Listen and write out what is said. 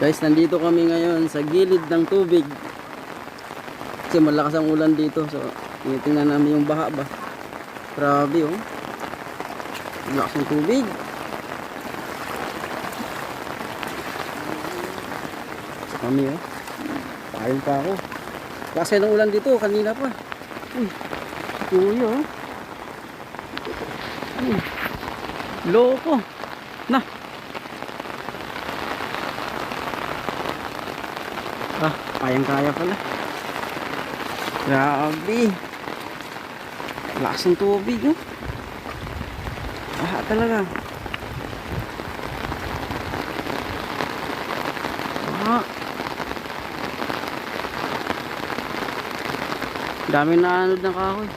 Guys, nandito kami ngayon sa gilid ng tubig. Kasi malakas ang ulan dito. So, tinitingnan namin yung baha ba. Grabe oh. Malakas ng tubig. So, kami oh. Pakain pa ako. Kasi ng ulan dito, kanina pa. Uy, kuya oh. Uy, loko. Na. Ah, kayang-kaya pala. Grabe. Lakas ng tubig, oh. Ah, talaga. Ah. Dami na anod ng kahoy.